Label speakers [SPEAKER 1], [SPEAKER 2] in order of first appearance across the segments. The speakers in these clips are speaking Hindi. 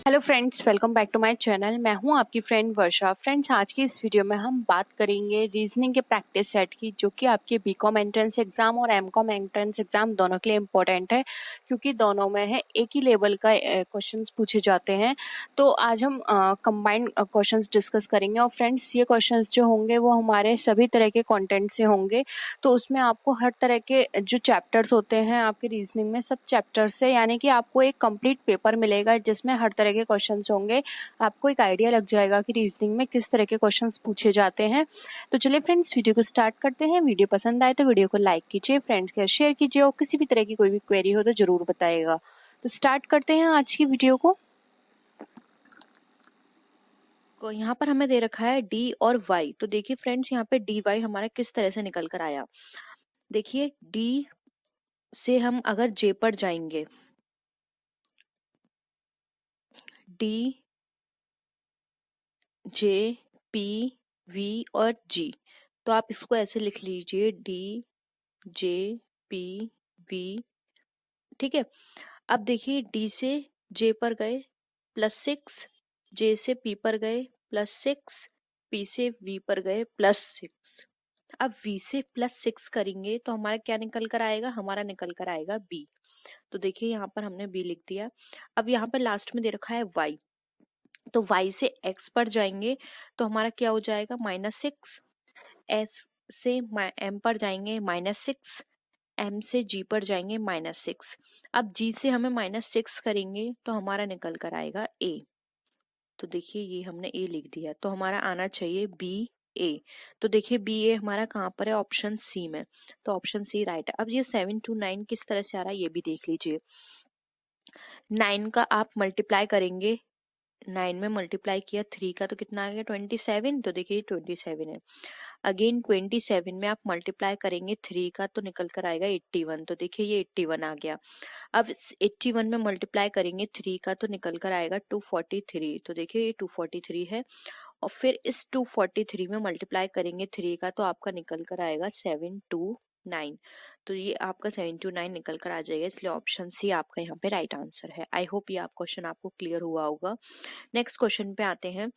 [SPEAKER 1] Hello friends, welcome back to my channel. मैं हूं आपकी फ्रेंड वर्षा। फ्रेंड्स, आज की इस वीडियो में हम बात करेंगे रीजनिंग के प्रैक्टिस सेट की, जो कि आपके बीकॉम एंट्रेंस एग्जाम और एमकॉम एंट्रेंस एग्जाम दोनों के लिए इम्पोर्टेंट है, क्योंकि दोनों में है एक ही लेवल का क्वेश्चंस पूछे जाते हैं। तो आज हम कंबाइंड क्वेश्चंस डिस्कस करेंगे। और फ्रेंड्स, ये क्वेश्चंस जो होंगे वो हमारे सभी तरह के कंटेंट से होंगे। तो उसमें आपको हर तरह के जो चैप्टर्स होते हैं आपके रीजनिंग में, सब चैप्टर्स से, यानी कि आपको एक कंप्लीट पेपर मिलेगा जिसमें हर तरह के क्वेश्चंस होंगे। आपको एक आइडिया लग जाएगा कि रीजनिंग में किस तरह के क्वेश्चंस पूछे जाते हैं। तो चलिए फ्रेंड्स, वीडियो को स्टार्ट करते हैं। वीडियो पसंद आए तो वीडियो को लाइक कीजिए, फ्रेंड्स के साथ शेयर कीजिए, और किसी भी तरह की कोई भी क्वेरी हो तो जरूर बताइएगा। तो स्टार्ट करते हैं आज की वीडियो को। यहाँ पर हमें दे रखा है डी और वाई। तो देखिए फ्रेंड्स, यहाँ पे डी वाई हमारा किस तरह से निकल कर आया। देखिए, डी से हम अगर जे पर जाएंगे, डी, जे, पी, वी और जी, तो आप इसको ऐसे लिख लीजिए, डी, जे, पी, वी। ठीक है। अब देखिए, डी से जे पर गए +6, जे से पी पर गए +6, पी से वी पर गए +6। अब वी से +6 करेंगे तो हमारा क्या निकल कर आएगा? हमारा निकल कर आएगा बी। तो देखिए, यहाँ पर हमने बी लिख दिया। अब यहाँ पर लास्ट में दे रखा है वाई, तो y से x पर जाएंगे तो हमारा क्या हो जाएगा? -6। s से m पर जाएंगे -6, m से g पर जाएंगे -6। अब g से हमें -6 करेंगे तो हमारा निकल कर आएगा a। तो देखिए, ये हमने a लिख दिया, तो हमारा आना चाहिए b a। तो देखिए, बी ए हमारा कहाँ पर है? ऑप्शन सी में। तो ऑप्शन सी राइट है। अब ये 7 to 9 किस तरह से आ रहा है ये भी देख लीजिए। 9 का आप मल्टीप्लाई करेंगे, 9 में मल्टीप्लाई किया 3 का तो कितना आ गया? 27। तो देखिए 27 है। अगेन 27 में आप मल्टीप्लाई करेंगे 3 का तो निकल कर आएगा 81। तो देखिए, ये 81 आ गया। अब 81 में मल्टीप्लाई करेंगे 3 का तो निकल कर आएगा 243। तो देखिए, ये 243 है। और फिर इस 243 में मल्टीप्लाई करेंगे 3 का तो आपका निकल कर आएगा 729। तो ये आपका 729 निकल कर आ जाएगा, इसलिए ऑप्शन सी आपका यहाँ पे राइट आंसर है। आई होप ये क्वेश्चन आपको क्लियर हुआ होगा। नेक्स्ट क्वेश्चन पे आते हैं।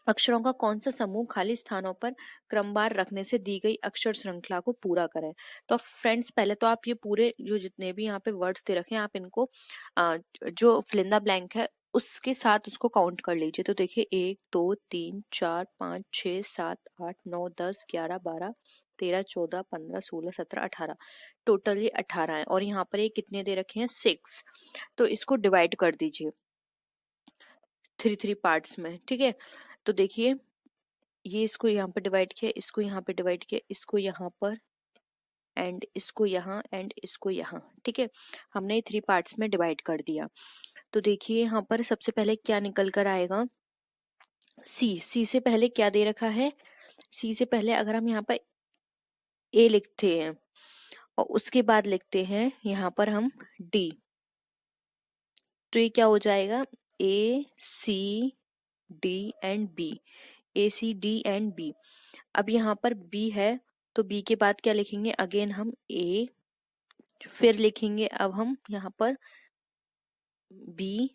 [SPEAKER 1] अक्षरों का कौन सा समूह खाली स्थानों पर क्रमवार रखने से दी गई अक्षर श्रृंखला को पूरा करें? तो फ्रेंड्स, पहले तो आप ये पूरे जो जितने भी यहाँ पे वर्ड्स दे रखे हैं, आप इनको जो फिलिंदा ब्लैंक है उसके साथ उसको काउंट कर लीजिए। तो देखिए, 1 2 3 4 5 6 7 8 9 10 11 12 13 14 15 16 17 18, टोटल ये 18 है। और यहाँ पर ये कितने दे रखे हैं? 6। तो इसको डिवाइड कर दीजिए 3 पार्ट्स में। ठीक है। तो देखिए, ये इसको यहाँ पर डिवाइड किया, इसको यहाँ पे डिवाइड किया, इसको यहाँ पर, एंड इसको यहाँ, एंड इसको यहाँ। ठीक है, हमने 3 पार्ट्स में डिवाइड कर दिया। तो देखिए, यहाँ पर सबसे पहले क्या निकल कर आएगा? सी से पहले क्या दे रखा है? सी से पहले अगर हम यहाँ पर ए लिखते हैं और उसके बाद लिखते हैं यहाँ पर हम डी, तो ये क्या हो जाएगा? A C D and B, A C D and B. अब यहाँ पर बी है तो बी के बाद क्या लिखेंगे? अगेन हम ए, फिर लिखेंगे अब हम यहाँ पर बी,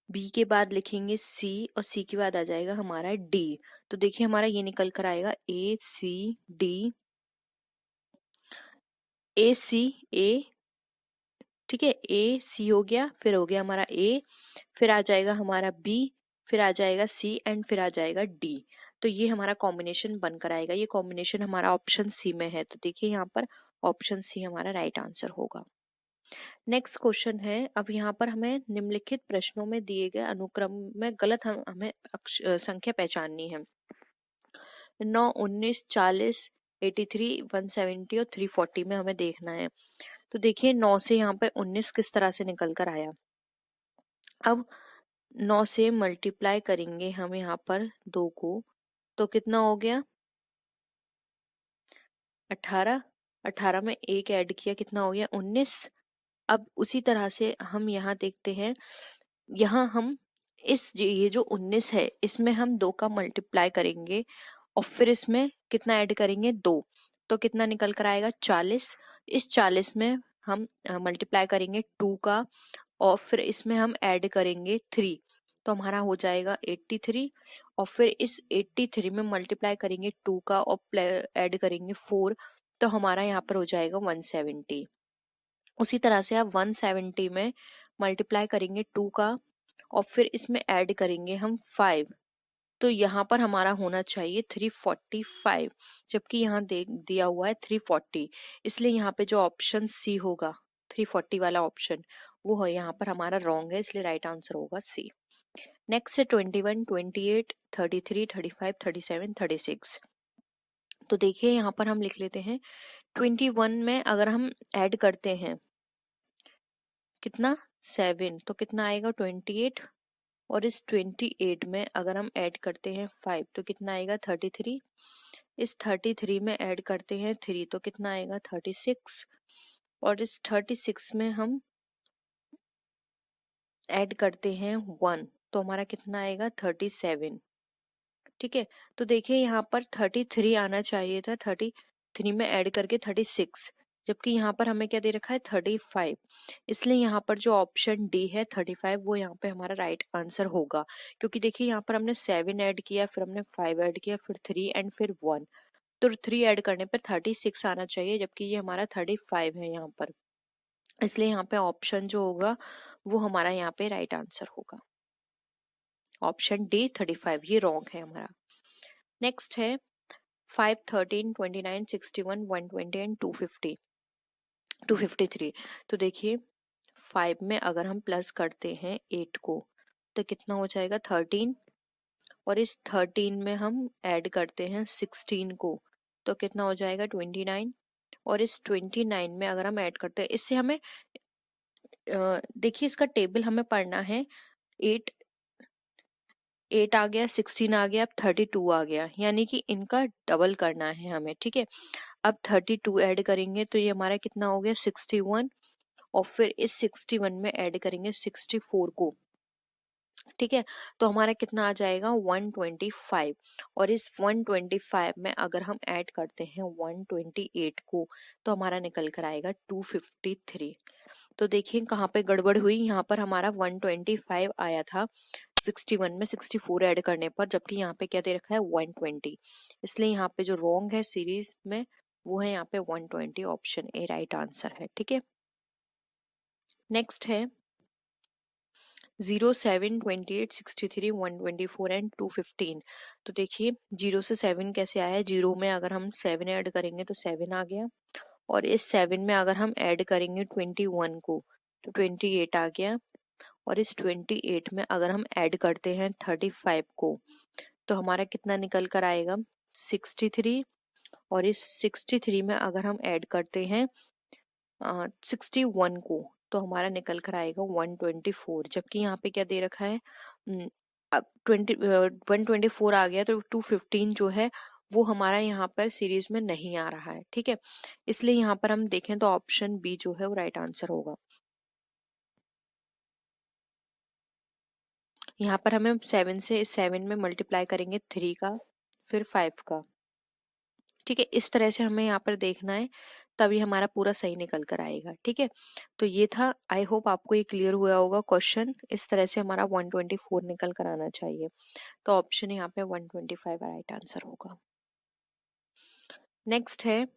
[SPEAKER 1] बी के बाद लिखेंगे सी, और सी के बाद आ जाएगा हमारा डी। तो देखिए, हमारा ये निकल कर आएगा ए सी डी, ए सी ए। ठीक है, ए सी हो गया, फिर हो गया हमारा ए, फिर आ जाएगा हमारा बी, फिर आ जाएगा सी, एंड फिर आ जाएगा डी। तो ये हमारा कॉम्बिनेशन बनकर आएगा। ये कॉम्बिनेशन हमारा ऑप्शन सी में है। तो देखिए, यहाँ पर ऑप्शन सी हमारा राइट आंसर होगा। नेक्स्ट क्वेश्चन है। अब यहाँ पर हमें निम्नलिखित प्रश्नों में दिए गए अनुक्रम में गलत हमें संख्या पहचाननी है। 9, 19, 40, 83, 170 और 340 में हमें देखना है। तो देखिए, 9 से यहाँ पे 19 किस तरह से निकल कर आया। अब 9 से मल्टीप्लाई करेंगे हम यहाँ पर 2 को, तो कितना हो गया? 18। 18 में 1 ऐड किया, कितना हो गया? 19। अब उसी तरह से हम यहाँ देखते हैं, यहाँ हम ये जो 19 है इसमें हम 2 का मल्टीप्लाई करेंगे और फिर इसमें कितना ऐड करेंगे? 2। तो कितना निकल कर आएगा? 40। इस 40 में हम मल्टीप्लाई करेंगे 2 का, और फिर इसमें हम ऐड करेंगे 3, तो हमारा हो जाएगा 83। और फिर इस 83 में मल्टीप्लाई करेंगे 2 का और ऐड करेंगे 4, तो हमारा यहाँ पर हो जाएगा 170। उसी तरह से आप 170 में मल्टीप्लाई करेंगे 2 का और फिर इसमें ऐड करेंगे हम 5, तो यहाँ पर हमारा होना चाहिए 345, जबकि यहाँ दिया हुआ है 340, इसलिए यहाँ पे जो ऑप्शन सी होगा 340 वाला ऑप्शन वो है यहाँ पर हमारा रॉन्ग है, इसलिए राइट आंसर होगा सी। नेक्स्ट है 21, 28, 33, 35, 37, 36। तो देखिए यहाँ पर हम लिख लेते हैं 21 में अगर हम ऐड करते हैं कितना 7, तो कितना आएगा 28, और इस 28 में अगर हम ऐड करते हैं 5 तो कितना आएगा 33, इस 33 में ऐड करते हैं 3 तो कितना आएगा 36, और इस 36 में हम ऐड करते हैं 1 तो हमारा कितना आएगा 37। ठीक है, तो देखिए यहाँ पर 33 आना चाहिए था, 33 में ऐड करके 36, जबकि यहाँ पर हमें क्या दे रखा है 35, इसलिए यहाँ पर जो ऑप्शन डी है 35 वो यहाँ पे हमारा राइट आंसर होगा। क्योंकि देखिए यहाँ पर हमने 7 ऐड किया, फिर हमने 5 ऐड किया, फिर 3 एंड फिर 1, तो 3 ऐड करने पर 36 आना चाहिए, जबकि ये हमारा 35 है यहाँ पर, इसलिए यहाँ पे ऑप्शन जो होगा वो हमारा यहाँ पे राइट आंसर होगा। ऑप्शन डी 35 ये रॉन्ग है हमारा। नेक्स्ट है 5, 13, 29, 61, 120 एंड 250, 253। तो देखिए 5 में अगर हम प्लस करते हैं 8 को तो कितना हो जाएगा 13, और इस 13 में हम ऐड करते हैं 16 को तो कितना हो जाएगा 29, और इस 29 में अगर हम ऐड करते हैं, इससे हमें देखिए इसका टेबल हमें पढ़ना है। 8 आ गया, 16 आ गया, अब 32 आ गया, यानी कि इनका डबल करना है हमें। ठीक है, अब 32 ऐड करेंगे तो ये हमारा कितना हो गया 61, और फिर इस 61 में ऐड करेंगे 64 को। ठीक है, तो हमारा कितना आ जाएगा 125, और इस 125 में अगर हम ऐड करते हैं 128 को तो हमारा निकल कर आएगा 253। तो देखिए कहाँ पे गड़बड़ हुई, यहाँ पर हमारा 125 आया था 61 में 64 ऐड करने पर, जबकि यहाँ पे क्या दे रखा है 120, इसलिए यहाँ पे जो रॉन्ग है सीरीज में वो है यहाँ पे 120, ऑप्शन ए राइट आंसर है। ठीक है, नेक्स्ट है 0, 7, 28, 63, 124 एंड 215। तो देखिए 0 से 7 कैसे आया है, 0 में अगर हम 7 ऐड करेंगे तो 7 आ गया, और इस 7 में अगर हम ऐड करेंगे 21 को तो 28 आ गया, और इस 28 में अगर हम ऐड करते हैं 35 को तो हमारा कितना निकल कर आएगा 63, और इस 63 में अगर हम ऐड करते हैं 61 को तो हमारा निकल कर आएगा 124, जबकि यहाँ पे क्या दे रखा है अब 124 आ गया, तो 215 जो है वो हमारा यहाँ पर सीरीज में नहीं आ रहा है। ठीक है, इसलिए यहाँ पर हम देखें तो ऑप्शन बी जो है वो राइट आंसर होगा। यहाँ पर हमें 7 में मल्टीप्लाई करेंगे 3 का फिर 5 का। ठीक है, इस तरह से हमें यहाँ पर देखना है, तभी हमारा पूरा सही निकल कर आएगा। ठीक है, तो ये था, आई होप आपको ये क्लियर हुआ होगा क्वेश्चन। इस तरह से हमारा 124 निकल कर आना चाहिए, तो ऑप्शन यहाँ पे 125 राइट आंसर होगा। नेक्स्ट है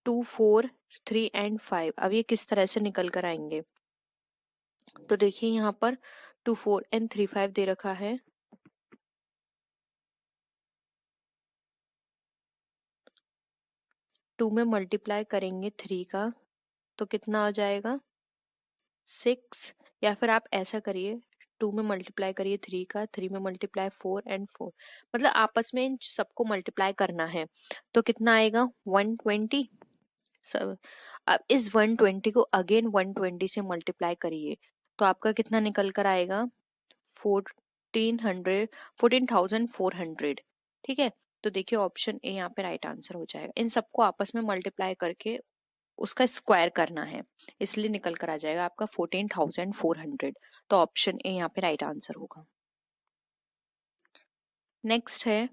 [SPEAKER 1] 2, 4, 3 एंड 5। अब ये किस तरह से निकल कर आएंगे, तो देखिए यहाँ पर 2, 4 एंड 3, 5 दे रखा है। टू में मल्टीप्लाई करेंगे 3 का तो कितना आ जाएगा 6, या फिर आप ऐसा करिए 2 में मल्टीप्लाई करिए 3 का, 3 में मल्टीप्लाई 4 एंड 4, मतलब आपस में इन सबको मल्टीप्लाई करना है, तो कितना आएगा 120 सब। अब इस 120 को अगेन 120 से मल्टीप्लाई करिए तो आपका कितना निकल कर आएगा 14,400। ठीक है, तो देखिए ऑप्शन ए यहाँ पे राइट आंसर हो जाएगा। इन सबको आपस में मल्टीप्लाई करके उसका स्क्वायर करना है, इसलिए निकल कर आ जाएगा आपका 14,400, तो ऑप्शन ए यहाँ पे राइट आंसर होगा। नेक्स्ट है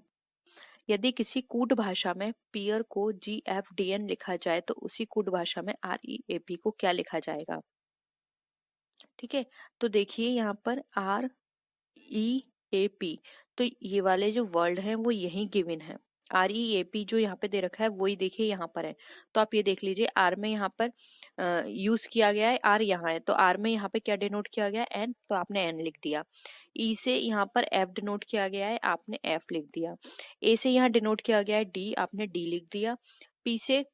[SPEAKER 1] यदि किसी कूट भाषा में पियर को GFDN लिखा जाए तो उसी कूट भाषा में REAP को क्या लिखा जाएगा। ठीक है, तो देखिए यहाँ पर REAP, तो ये वाले जो वर्ड हैं वो यही गिवन है। REAP जो यहाँ पे दे रखा है वही देखिए यहाँ पर है। तो आप ये देख लीजिए, आर में यहाँ पर यूज किया गया है, आर यहाँ है, तो आर में यहाँ पे क्या डिनोट किया गया है, एन, तो आपने एन लिख दिया। ई से यहाँ पर एफ डिनोट किया गया है, आपने एफ लिख दिया। ए से यहाँ डिनोट किया गया है डी, आपने डी लिख दिया। पी से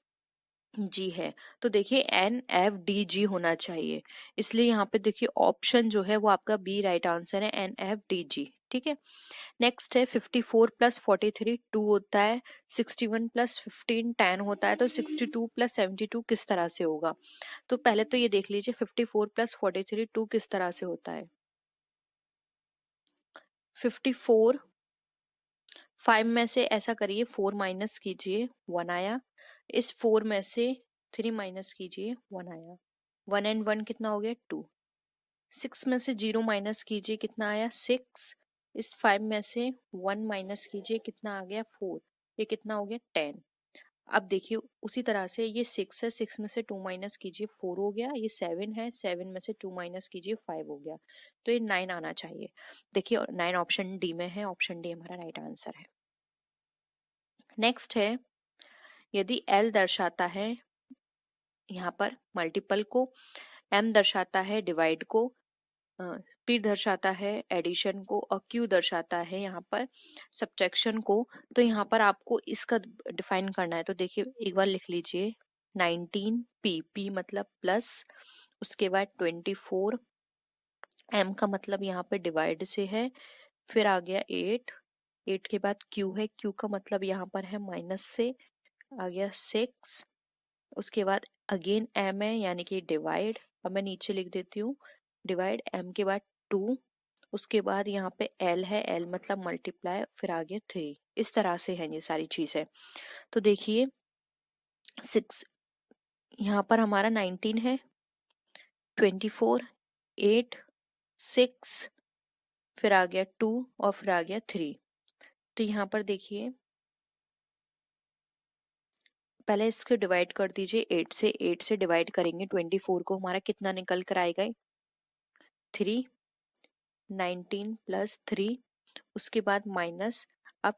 [SPEAKER 1] जी है, तो देखिए NFDG होना चाहिए, इसलिए यहाँ पे देखिए ऑप्शन जो है वो आपका बी राइट आंसर है, NFDG। ठीक है, नेक्स्ट है 54 प्लस 43 2 होता है, 61 प्लस 15 10 होता है, तो 62 प्लस 72 किस तरह से होगा? तो पहले तो ये देख लीजिए 54 प्लस 43 2 किस तरह से होता है। 54 5 में से ऐसा करिए 4 माइनस कीजिए 1 आया, इस 4 में से 3 माइनस कीजिए 1 आया, 1 एंड 1 कितना हो गया 2। 6 में से 0 माइनस कीजिए कितना आया 6, इस 5 में से 1 माइनस कीजिए कितना आ गया 4, ये कितना हो गया 10। अब देखिए उसी तरह से ये 6 है, 6 में से 2 माइनस कीजिए 4 हो गया, ये 7 है, 7 में से 2 माइनस कीजिए 5 हो गया, तो ये 9 आना चाहिए। देखिए 9 ऑप्शन डी में है, ऑप्शन डी हमारा राइट आंसर है। नेक्स्ट है, यदि L दर्शाता है यहाँ पर मल्टीपल को, M दर्शाता है डिवाइड को, P दर्शाता है एडिशन को, और Q दर्शाता है यहाँ पर सब्ट्रैक्शन को, तो यहाँ पर आपको इसका डिफाइन करना है। तो देखिए एक बार लिख लीजिए 19P, P मतलब प्लस, उसके बाद 24, M का मतलब यहाँ पे डिवाइड से है, फिर आ गया 8, 8 के बाद Q है, Q का मतलब यहाँ पर है माइनस से, आ गया 6, उसके बाद अगेन M है यानी कि डिवाइड, अब मैं नीचे लिख देती हूँ डिवाइड, M के बाद 2, उसके बाद यहाँ पे L है, L मतलब मल्टीप्लाई, फिर आ गया 3। इस तरह से है ये सारी चीजें। तो देखिए 6 यहाँ पर हमारा 19 है, 24, 8, 6, फिर आ गया 2 और फिर आ गया 3। तो यहाँ पर देखिए पहले इसको डिवाइड कर दीजिए 8 से, 8 से डिवाइड करेंगे 24 को, हमारा कितना निकल कर आएगा 3, 19 प्लस 3, उसके बाद माइनस, अब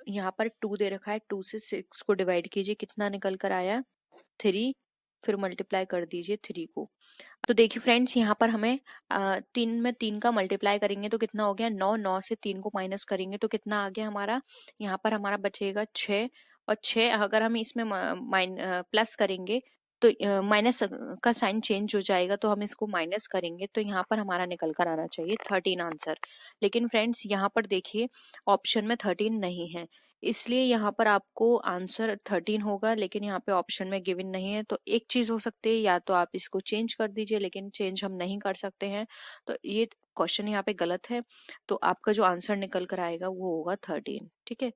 [SPEAKER 1] यहाँ पर 2 दे रखा है, 2 से 6 को डिवाइड कीजिए कितना निकल कर आया 3, फिर मल्टीप्लाई कर दीजिए 3 को। तो देखिए फ्रेंड्स यहाँ पर हमें 3 में 3 का मल्टीप्लाई करेंगे तो कितना हो गया 9, 9 से 3 को माइनस करेंगे तो कितना आ गया हमारा, यहाँ पर हमारा बचेगा 6, और 6 अगर हम इसमें प्लस करेंगे तो माइनस का साइन चेंज हो जाएगा, तो हम इसको माइनस करेंगे तो यहाँ पर हमारा निकल कर आना चाहिए 13 आंसर। लेकिन फ्रेंड्स यहाँ पर देखिए ऑप्शन में 13 नहीं है, इसलिए यहाँ पर आपको आंसर 13 होगा, लेकिन यहाँ पे ऑप्शन में गिवन नहीं है। तो एक चीज हो सकती है, या तो आप इसको चेंज कर दीजिए, लेकिन चेंज हम नहीं कर सकते हैं, तो ये क्वेश्चन यहाँ पे गलत है। तो आपका जो आंसर निकल कर आएगा वो होगा 13। ठीक है,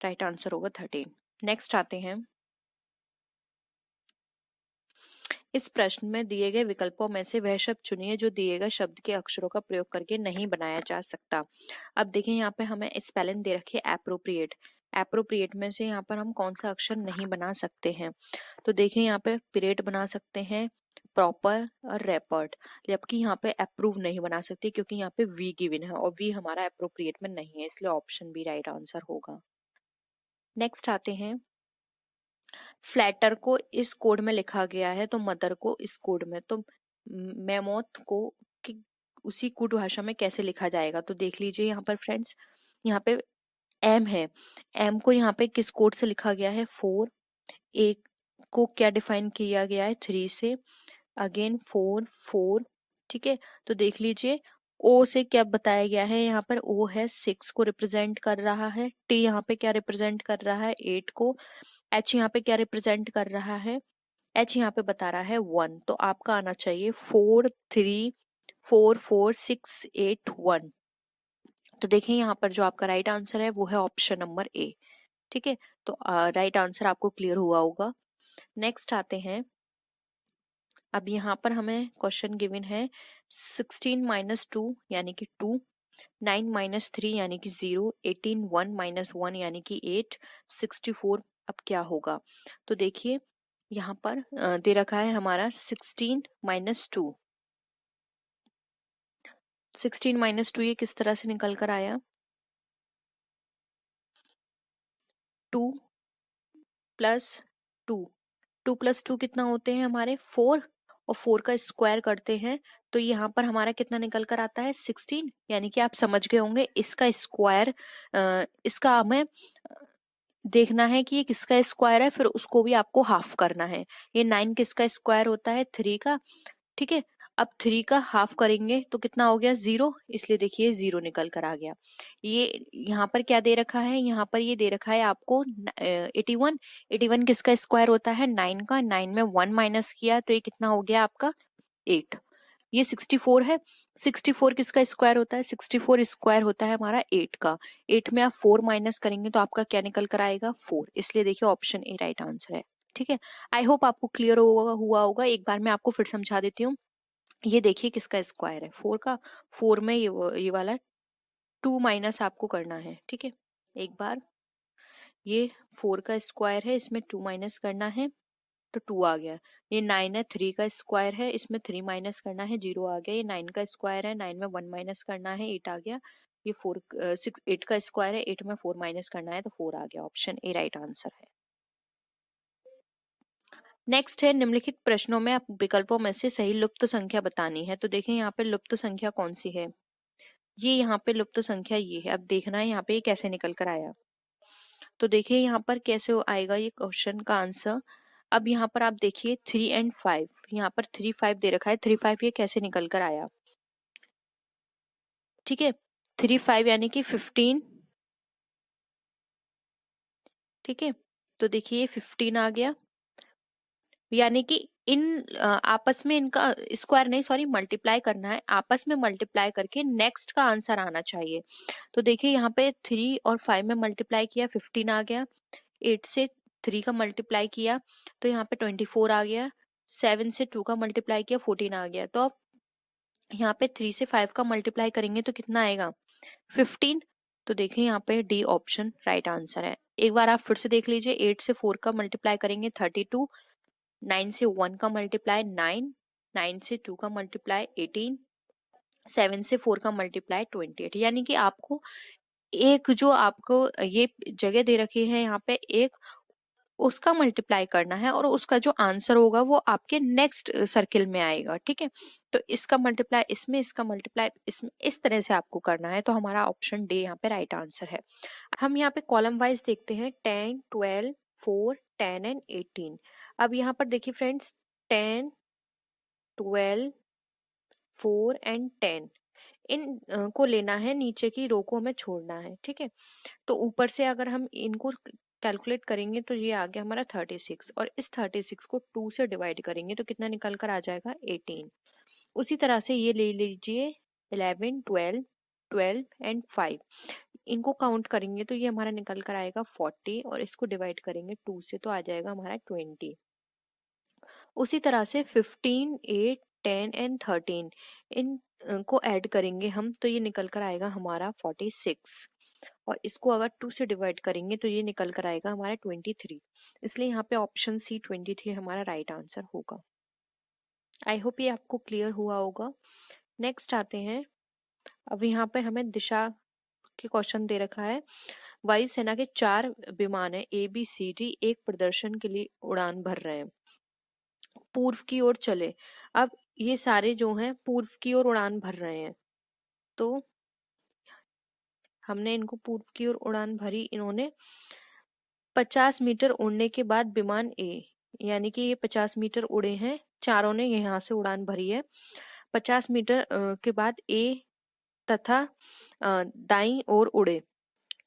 [SPEAKER 1] राइट आंसर होगा 13। नेक्स्ट आते हैं, इस प्रश्न में दिए गए विकल्पों में से वह शब्द चुनिए जो दिए गए शब्द के अक्षरों का प्रयोग करके नहीं बनाया जा सकता। अब देखिए यहाँ पे हमें स्पेलिंग दे रखी है एप्रोप्रिएट, एप्रोप्रिएट में से यहाँ पर हम कौन सा अक्षर नहीं बना सकते हैं? तो देखिए यहाँ पे पीरियड बना सकते हैं, प्रॉपर और रैपर्ड, जबकि यहाँ पे अप्रूव नहीं बना सकते क्योंकि यहाँ पे वी गिवन है और वी हमारा एप्रोप्रिएट में नहीं है, इसलिए ऑप्शन बी राइट आंसर होगा। नेक्स्ट आते हैं, फ्लैटर को इस कोड में लिखा गया है तो मदर को इस कोड में, तो मेमोथ को उसी कोड भाषा में कैसे लिखा जाएगा? तो देख लीजिए यहाँ पर फ्रेंड्स, यहाँ पे एम है, एम को यहाँ पे किस कोड से लिखा गया है 4, ए को क्या डिफाइन किया गया है 3 से, अगेन 4 4। ठीक है, तो देख लीजिए ओ से क्या बताया गया है, यहाँ पर ओ है 6 को रिप्रेजेंट कर रहा है, टी यहाँ पे क्या रिप्रेजेंट कर रहा है 8 को, एच यहाँ पे क्या रिप्रेजेंट कर रहा है, एच यहाँ पे बता रहा है 1, तो आपका आना चाहिए 4 3 4 4 6 8 1। तो देखिए यहाँ पर जो आपका राइट आंसर है वो है ऑप्शन नंबर ए। ठीक है, तो राइट आंसर आपको क्लियर हुआ होगा। नेक्स्ट आते हैं, अब यहाँ पर हमें क्वेश्चन गिवन है 16 माइनस 2 यानी कि 2, 9 माइनस 3 यानी कि 0, 18 1 माइनस 1 यानी कि 8, 64 अब क्या होगा? तो देखिए यहाँ पर दे रखा है हमारा 16 माइनस 2, 16 माइनस 2 ये किस तरह से निकल कर आया? 2 प्लस 2, 2 प्लस 2 कितना होते हैं हमारे 4, और 4 का स्क्वायर करते हैं तो यहाँ पर हमारा कितना निकल कर आता है 16। यानी कि आप समझ गए होंगे इसका स्क्वायर, इसका हमें देखना है कि ये किसका स्क्वायर है, फिर उसको भी आपको हाफ करना है। ये 9 किसका स्क्वायर होता है? 3 का। ठीक है, अब 3 का हाफ करेंगे तो कितना हो गया? 0, इसलिए देखिए 0 निकल कर आ गया। ये यहाँ पर क्या दे रखा है? यहाँ पर ये दे रखा है आपको 81। 81 किसका स्क्वायर होता है? 9 का। 9 में 1 माइनस किया तो ये कितना हो गया आपका? 8। ये 64 है। 64 किसका स्क्वायर होता है? 64 स्क्वायर होता है हमारा 8 का। 8 में आप 4 माइनस करेंगे तो आपका क्या निकल कर आएगा? 4। इसलिए देखिए ऑप्शन ए राइट आंसर है। ठीक है, आई होप आपको क्लियर हुआ होगा। एक बार मैं आपको फिर समझा देती हूँ। ये देखिए किसका स्क्वायर है? 4 का। 4 में ये वाला 2 माइनस आपको करना है। ठीक है, एक बार ये 4 का स्क्वायर है, इसमें 2 माइनस करना है तो 2 आ गया। ये 9 है, 3 का स्क्वायर है, इसमें 3 माइनस करना है, 0 आ गया। ये 9 का स्क्वायर है, 9 में 1 माइनस करना है, 8 आ गया। ये 8 का स्क्वायर है, 8 में 4 माइनस करना है तो 4 आ गया। ऑप्शन ए राइट आंसर है। नेक्स्ट है, निम्नलिखित प्रश्नों में आप विकल्पों में से सही लुप्त संख्या बतानी है। तो देखें यहाँ पे लुप्त संख्या कौन सी है? ये यहाँ पे लुप्त संख्या ये है। अब देखना है यहाँ पे ये कैसे निकल कर आया। तो देखिए यहाँ पर कैसे आएगा ये क्वेश्चन का आंसर। अब यहाँ पर आप देखिए 3 एंड 5, यहाँ पर 3 5 दे रखा है। 3 5 ये कैसे निकल कर आया? ठीक है, 3 5 यानी कि 15। ठीक है, तो देखिए ये 15 आ गया। यानी कि इन आपस में इनका स्क्वायर नहीं, सॉरी, मल्टीप्लाई करना है। आपस में मल्टीप्लाई करके नेक्स्ट का आंसर आना चाहिए। तो देखिए यहाँ पे 3 और 5 में मल्टीप्लाई किया, 15 आ गया। 8 से 3 का मल्टीप्लाई किया तो यहाँ पे 24 आ गया। 7 से 2 का मल्टीप्लाई किया, 14 आ गया। तो अब यहाँ पे 3 से 5 का मल्टीप्लाई करेंगे तो कितना आएगा? 15। तो देखिए यहाँ पे डी ऑप्शन राइट आंसर है। एक बार आप फिर से देख लीजिए। 8 से 4 का मल्टीप्लाई करेंगे 32, 9 से 1 का मल्टीप्लाई 9, 9 से 2 का मल्टीप्लाई 18, 7 से 4 का मल्टीप्लाई 28। यानी कि आपको एक जो आपको ये जगह दे रखी है यहाँ पे, एक उसका मल्टीप्लाई करना है और उसका जो आंसर होगा वो आपके नेक्स्ट सर्किल में आएगा। ठीक है, तो इसका मल्टीप्लाई इसमें, इसका मल्टीप्लाई इसमें, इस तरह से आपको करना है। तो हमारा ऑप्शन डी यहाँ पे राइट आंसर है। हम यहाँ पे कॉलम वाइज देखते हैं, 10, 12, 4, 10 एंड 18। अब यहाँ पर देखिए फ्रेंड्स, 10, 12, 4 एंड 10 इन को लेना है, नीचे की रो को हमें छोड़ना है। ठीक है, तो ऊपर से अगर हम इनको कैलकुलेट करेंगे तो ये आ गया हमारा 36, और इस 36 को 2 से डिवाइड करेंगे तो कितना निकल कर आ जाएगा? 18। उसी तरह से ये ले लीजिए 11, 12, 12 एंड 5, इनको काउंट करेंगे तो ये हमारा निकल कर आएगा 40, और इसको डिवाइड करेंगे 2 से तो आ जाएगा हमारा 20। उसी तरह से 15, 8, 10 एंड 13 इन को ऐड करेंगे हम तो ये निकल कर आएगा हमारा 46, और इसको अगर 2 से डिवाइड करेंगे तो ये निकल कर आएगा हमारा 23। इसलिए यहाँ पे ऑप्शन सी 23 हमारा राइट आंसर होगा। आई होप ये आपको क्लियर हुआ होगा। नेक्स्ट आते हैं, अब यहाँ पे हमें दिशा के क्वेश्चन दे रखा है। वायुसेना के 4 विमान है ABCD एक प्रदर्शन के लिए उड़ान भर रहे हैं, पूर्व की ओर चले। अब ये सारे जो हैं पूर्व की ओर उड़ान भर रहे हैं, तो हमने इनको पूर्व की ओर उड़ान भरी। इन्होंने 50 मीटर उड़ने के बाद विमान ए, यानी कि ये 50 मीटर उड़े हैं, चारों ने यहाँ से उड़ान भरी है। 50 मीटर के बाद ए तथा दाईं ओर उड़े।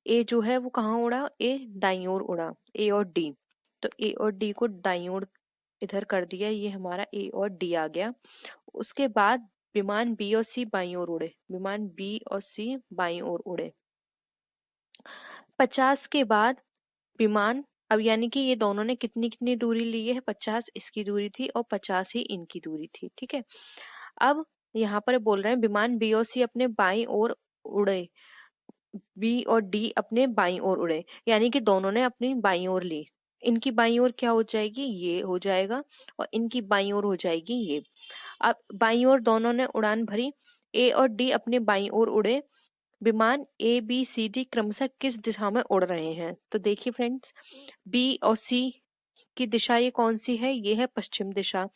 [SPEAKER 1] ए जो है वो कहाँ उड़ा? ए दाईं ओर उड़ा, ए और डी। तो ए और डी को दाईं ओर इधर कर दिया, ये हमारा ए और डी आ गया। उसके बाद विमान बी और सी बाईं ओर उड़े, विमान बी और सी बाईं ओर उड़े। 50 के बाद विमान, अब यानी कि ये दोनों ने कितनी कितनी दूरी ली है? 50 इसकी दूरी थी और 50 ही इनकी दूरी थी। ठीक है, अब यहाँ पर बोल रहे हैं विमान बी और सी अपने बाईं ओर उड़े, बी और डी अपने बाईं ओर उड़े, यानी कि दोनों ने अपनी बाईं ओर ली। इनकी बाईं ओर क्या हो जाएगी? ये हो जाएगा, और इनकी बाईं ओर हो जाएगी ये। अब बाईं ओर दोनों ने उड़ान भरी। ए और डी अपने बाईं ओर उड़े, विमान ए बी सी डी क्रमशः किस दिशा में उड़ रहे हैं। तो देखिए फ्रेंड्स, बी और सी की दिशा ये कौन सी है, ये है पश्चिम दिशा,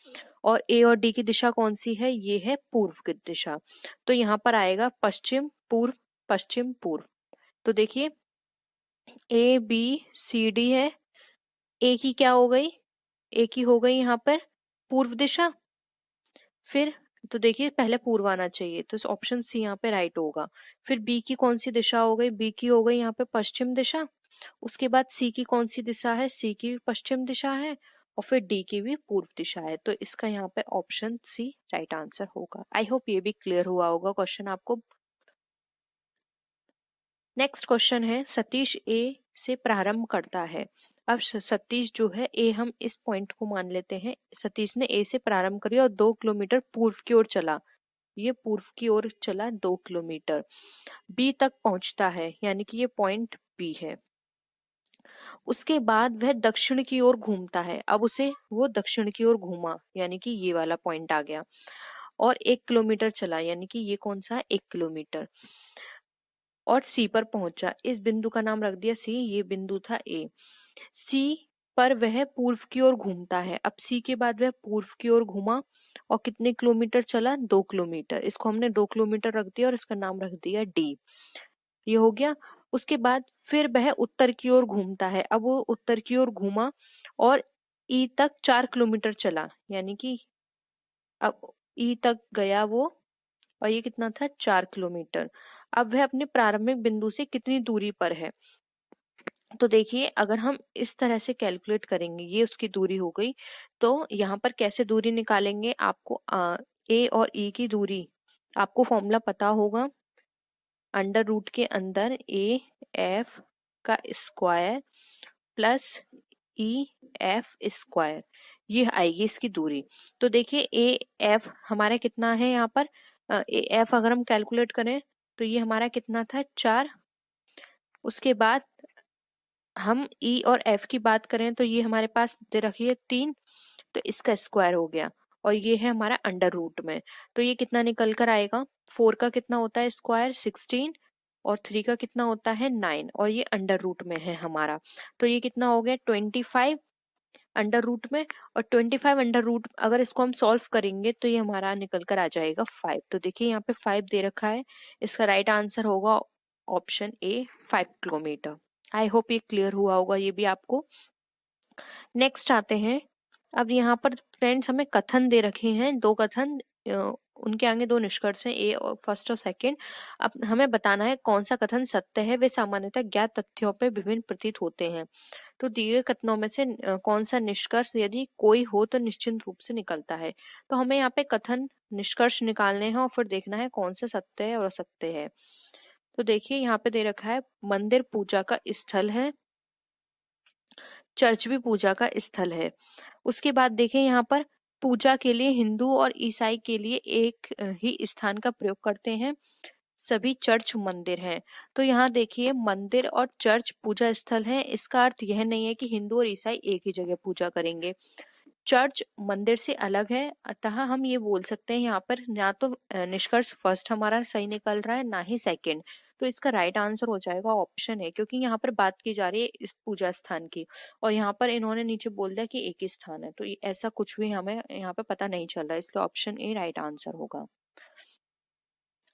[SPEAKER 1] और ए और डी की दिशा कौन सी है, ये है पूर्व की दिशा। तो यहाँ पर आएगा पश्चिम पूर्व, पश्चिम पूर्व। तो देखिए ए बी सी डी है, ए की क्या हो गई, ए की हो गई यहाँ पर पूर्व दिशा। फिर तो देखिए पहले पूर्व आना चाहिए, तो ऑप्शन सी यहाँ पे राइट होगा। फिर बी की कौन सी दिशा हो गई, बी की हो गई यहाँ पे पश्चिम दिशा। उसके बाद सी की कौन सी दिशा है, सी की भी पश्चिम दिशा है, और फिर डी की भी पूर्व दिशा है। तो इसका यहाँ पे ऑप्शन सी राइट आंसर होगा। आई होप ये भी क्लियर हुआ होगा क्वेश्चन आपको। नेक्स्ट क्वेश्चन है, सतीश ए से प्रारंभ करता है। अब सतीश जो है, ए हम इस पॉइंट को मान लेते हैं, सतीश ने ए से प्रारंभ करी और 2 किलोमीटर पूर्व की ओर चला, ये पूर्व की ओर चला 2 किलोमीटर, बी तक पहुंचता है, यानी कि ये पॉइंट बी है। उसके बाद वह दक्षिण की ओर घूमता है, अब उसे वो दक्षिण की ओर घूमा, यानी कि ये वाला पॉइंट आ गया, और 1 किलोमीटर चला, यानी कि ये कौन सा है, 1 किलोमीटर, और सी पर पहुंचा। इस बिंदु का नाम रख दिया सी, ये बिंदु था ए। सी पर वह पूर्व की ओर घूमता है, अब सी के बाद वह पूर्व की ओर घूमा और कितने किलोमीटर चला, 2 किलोमीटर। इसको हमने 2 किलोमीटर रख दिया और इसका नाम रख दिया डी, ये हो गया। उसके बाद फिर वह उत्तर की ओर घूमता है, अब वो उत्तर की ओर घूमा और ई तक 4 किलोमीटर चला, यानी कि अब ई तक गया वो, और ये कितना था, 4 किलोमीटर। अब वह अपने प्रारंभिक बिंदु से कितनी दूरी पर है। तो देखिए अगर हम इस तरह से कैलकुलेट करेंगे, ये उसकी दूरी हो गई, तो यहाँ पर कैसे दूरी निकालेंगे, आपको ए और ई की दूरी आपको फॉर्मूला पता होगा, अंडर रूट के अंदर ए एफ का square plus E F square, ये आएगी इसकी दूरी। तो देखिए ए एफ हमारा कितना है यहाँ पर, ए एफ अगर हम कैलकुलेट करें तो ये हमारा कितना था, 4। उसके बाद हम ई और एफ की बात करें तो ये हमारे पास दे रखी है 3, तो इसका स्क्वायर हो गया, और ये है हमारा अंडर रूट में। तो ये कितना निकल कर आएगा, 4 का कितना होता है स्क्वायर 16, और 3 का कितना होता है 9, और ये अंडर रूट में है हमारा। तो ये कितना हो गया 25 अंडर रूट में, और 25 अंडर रूट अगर इसको हम सॉल्व करेंगे तो ये हमारा निकल कर आ जाएगा 5। तो देखिए यहाँ पे 5 दे रखा है, इसका राइट आंसर होगा option A 5 kilometre. I hope ये क्लियर हुआ होगा ये भी आपको। नेक्स्ट आते हैं, अब यहाँ पर फ्रेंड्स हमें कथन दे रखे हैं, 2 कथन, उनके आगे 2 निष्कर्ष हैं, ए और फर्स्ट और सेकंड। अब हमें बताना है कौन सा कथन सत्य है, वे सामान्यतः ज्ञात तथ्यों पर विभिन्न प्रतीत होते हैं। तो दिए गए कथनों में से कौन सा निष्कर्ष यदि कोई हो तो निश्चित रूप से निकलता है। तो हमें यहाँ पे कथन निष्कर्ष निकालने हैं और फिर देखना है कौन सा सत्य है और असत्य है। तो देखिए यहाँ पे दे रखा है, मंदिर पूजा का स्थल है, चर्च भी पूजा का स्थल है। उसके बाद देखिए यहाँ पर पूजा के लिए हिंदू और ईसाई के लिए एक ही स्थान का प्रयोग करते हैं, सभी चर्च मंदिर हैं। तो यहाँ देखिए मंदिर और चर्च पूजा स्थल है, इसका अर्थ यह नहीं है कि हिंदू और ईसाई एक ही जगह पूजा करेंगे। चर्च मंदिर से अलग है, अतः हम ये बोल सकते हैं यहाँ पर ना तो निष्कर्ष फर्स्ट हमारा सही निकल रहा है, ना ही सेकंड। तो इसका राइट आंसर हो जाएगा ऑप्शन है, क्योंकि यहाँ पर बात की जा रही है इस पूजा स्थान की, और यहाँ पर इन्होंने नीचे बोल दिया कि एक ही स्थान है, तो ऐसा कुछ भी हमें यहाँ पे पता नहीं चल रहा है, इसलिए ऑप्शन ए राइट आंसर होगा।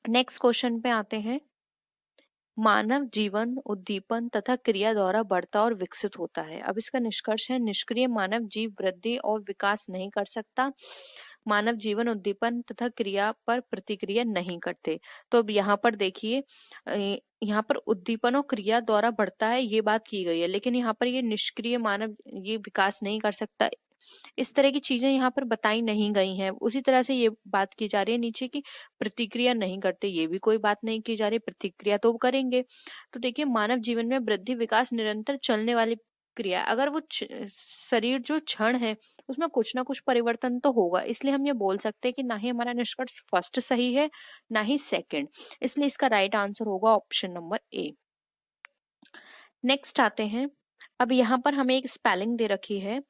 [SPEAKER 1] नेक्स्ट क्वेश्चन पे आते हैं, मानव जीवन उद्दीपन तथा क्रिया द्वारा बढ़ता और विकसित होता है। अब इसका निष्कर्ष है, निष्क्रिय मानव जीव वृद्धि और विकास नहीं कर सकता, मानव जीवन उद्दीपन तथा क्रिया पर प्रतिक्रिया नहीं करते। तो अब यहाँ पर देखिए, यहाँ पर उद्दीपन और क्रिया द्वारा बढ़ता है ये बात की गई है, लेकिन यहाँ पर ये निष्क्रिय मानव ये विकास नहीं कर सकता, इस तरह की चीजें यहाँ पर बताई नहीं गई हैं। उसी तरह से ये बात की जा रही है नीचे की प्रतिक्रिया नहीं करते, ये भी कोई बात नहीं की जा रही, प्रतिक्रिया तो करेंगे। तो देखिए मानव जीवन में वृद्धि विकास निरंतर चलने वाली क्रिया, अगर वो शरीर जो क्षण है उसमें कुछ ना कुछ परिवर्तन तो होगा, इसलिए हम ये बोल सकते हैं कि ना ही हमारा निष्कर्ष फर्स्ट सही है ना ही सेकंड, इसलिए इसका राइट आंसर होगा ऑप्शन नंबर ए। नेक्स्ट आते हैं, अब यहाँ पर हमें एक स्पेलिंग दे रखी है,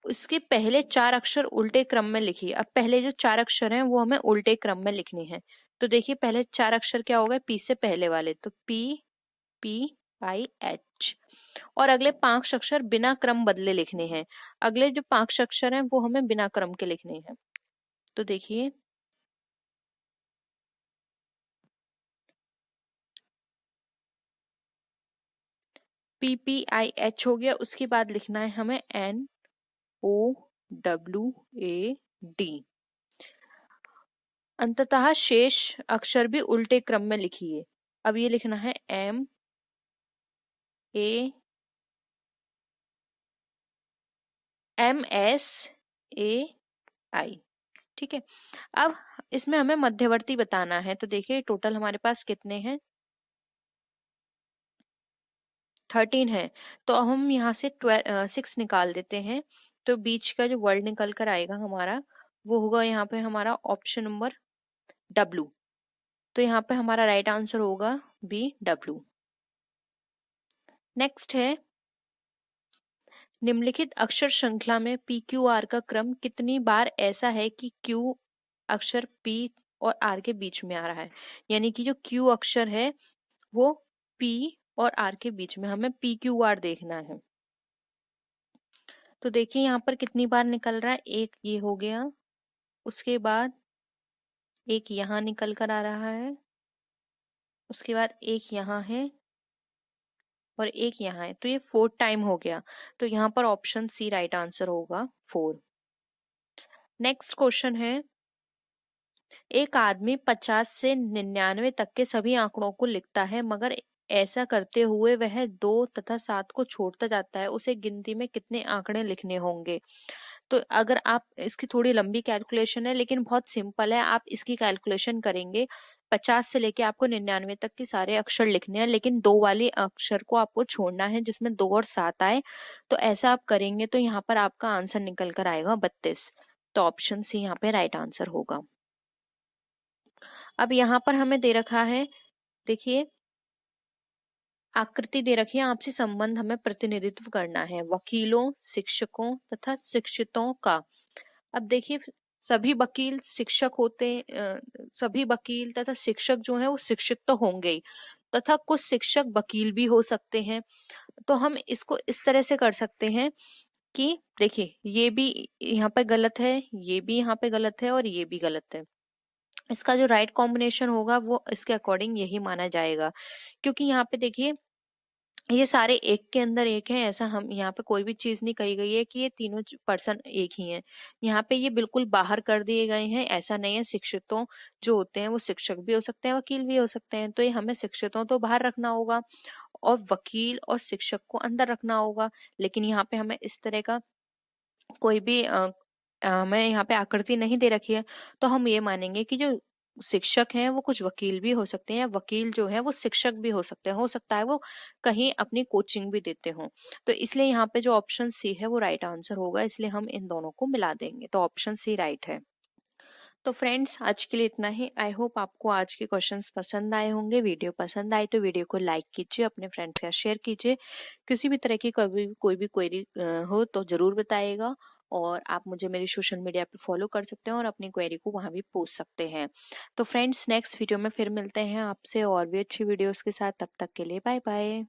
[SPEAKER 1] उसके पहले 4 अक्षर उल्टे क्रम में लिखिए। अब पहले जो 4 अक्षर हैं वो हमें उल्टे क्रम में लिखने हैं। तो देखिए पहले 4 अक्षर क्या हो गए, पी से पहले वाले, तो पी, पी आई एच। और अगले 5 अक्षर बिना क्रम बदले लिखने हैं। अगले जो 5 अक्षर हैं वो हमें बिना क्रम के लिखने हैं। तो देखिए पी पी आई एच हो गया। उसके बाद लिखना है हमें N O W A D. अंततः शेष अक्षर भी उल्टे क्रम में लिखिए। अब ये लिखना है M A M S A I. ठीक है। अब इसमें हमें मध्यवर्ती बताना है। तो देखिए टोटल हमारे पास कितने हैं, 13 है। तो हम यहाँ से 6 निकाल देते हैं। तो बीच का जो वर्ड निकल कर आएगा हमारा वो होगा यहाँ पे हमारा ऑप्शन नंबर डब्लू। तो यहाँ पे हमारा राइट आंसर होगा बी डब्लू। नेक्स्ट है, निम्नलिखित अक्षर श्रृंखला में पी क्यू आर का क्रम कितनी बार ऐसा है कि क्यू अक्षर पी और आर के बीच में आ रहा है। यानी कि जो क्यू अक्षर है वो पी और आर के बीच में, हमें पी क्यू आर देखना है। तो देखिए यहाँ पर कितनी बार निकल रहा है, एक ये हो गया, उसके बाद एक यहाँ निकल कर आ रहा है, उसके बाद एक यहाँ है और एक यहाँ है। तो ये 4 टाइम हो गया। तो यहाँ पर ऑप्शन सी राइट आंसर होगा 4। नेक्स्ट क्वेश्चन है, एक आदमी 50 से 99 तक के सभी आंकड़ों को लिखता है, मगर ऐसा करते हुए वह 2 तथा 7 को छोड़ता जाता है। उसे गिनती में कितने आंकड़े लिखने होंगे। तो अगर आप, इसकी थोड़ी लंबी कैलकुलेशन है लेकिन बहुत सिंपल है, आप इसकी कैलकुलेशन करेंगे 50 से लेके आपको 99 तक के सारे अक्षर लिखने हैं, लेकिन 2 वाले अक्षर को आपको छोड़ना है जिसमें 2 और 7 आए। तो ऐसा आप करेंगे तो यहाँ पर आपका आंसर निकल कर आएगा 32। तो ऑप्शन सी यहाँ पे राइट आंसर होगा। अब यहाँ पर हमें दे रखा है, देखिए आकृति दे रखी है, आपसी संबंध हमें प्रतिनिधित्व करना है वकीलों, शिक्षकों तथा शिक्षितों का। अब देखिए सभी वकील शिक्षक होते, सभी वकील तथा शिक्षक जो है वो शिक्षित तो होंगे ही, तथा कुछ शिक्षक वकील भी हो सकते हैं। तो हम इसको इस तरह से कर सकते हैं कि देखिए ये भी यहाँ पे गलत है, ये भी यहाँ पे गलत है और ये भी गलत है। इसका जो राइट कॉम्बिनेशन होगा वो इसके अकॉर्डिंग यही माना जाएगा। क्योंकि यहाँ पे देखिए ये सारे एक के अंदर एक हैं, ऐसा हम यहाँ पे कोई भी चीज नहीं कही गई है कि ये तीनों पर्सन एक ही हैं। यहाँ पे ये बिल्कुल बाहर कर दिए गए हैं, ऐसा नहीं है। शिक्षितों जो होते हैं वो शिक्षक भी हो सकते हैं, वकील भी हो सकते हैं। तो ये हमें शिक्षितों तो बाहर रखना होगा और वकील और शिक्षक को अंदर रखना होगा। लेकिन यहाँ पे हमें इस तरह का कोई भी हमें यहाँ पे आकृति नहीं दे रखी है। तो हम ये मानेंगे कि जो शिक्षक हैं वो कुछ वकील भी हो सकते हैं, या वकील जो है वो शिक्षक भी हो सकते हैं, हो सकता है वो कहीं अपनी कोचिंग भी देते हों। तो इसलिए यहाँ पे जो ऑप्शन सी है वो राइट आंसर होगा, इसलिए हम इन दोनों को मिला देंगे। तो ऑप्शन सी राइट है। तो फ्रेंड्स आज के लिए इतना ही। आई होप आपको आज के क्वेश्चंस पसंद आए होंगे। वीडियो पसंद आए तो वीडियो को लाइक कीजिए, अपने फ्रेंड्स के साथ शेयर कीजिए। किसी भी तरह की कोई भी क्वेरी हो तो जरूर बताइएगा। और आप मुझे मेरी सोशल मीडिया पे फॉलो कर सकते हैं और अपनी क्वेरी को वहां भी पूछ सकते हैं। तो फ्रेंड्स नेक्स्ट वीडियो में फिर मिलते हैं आपसे और भी अच्छी वीडियोस के साथ। तब तक के लिए बाय बाय।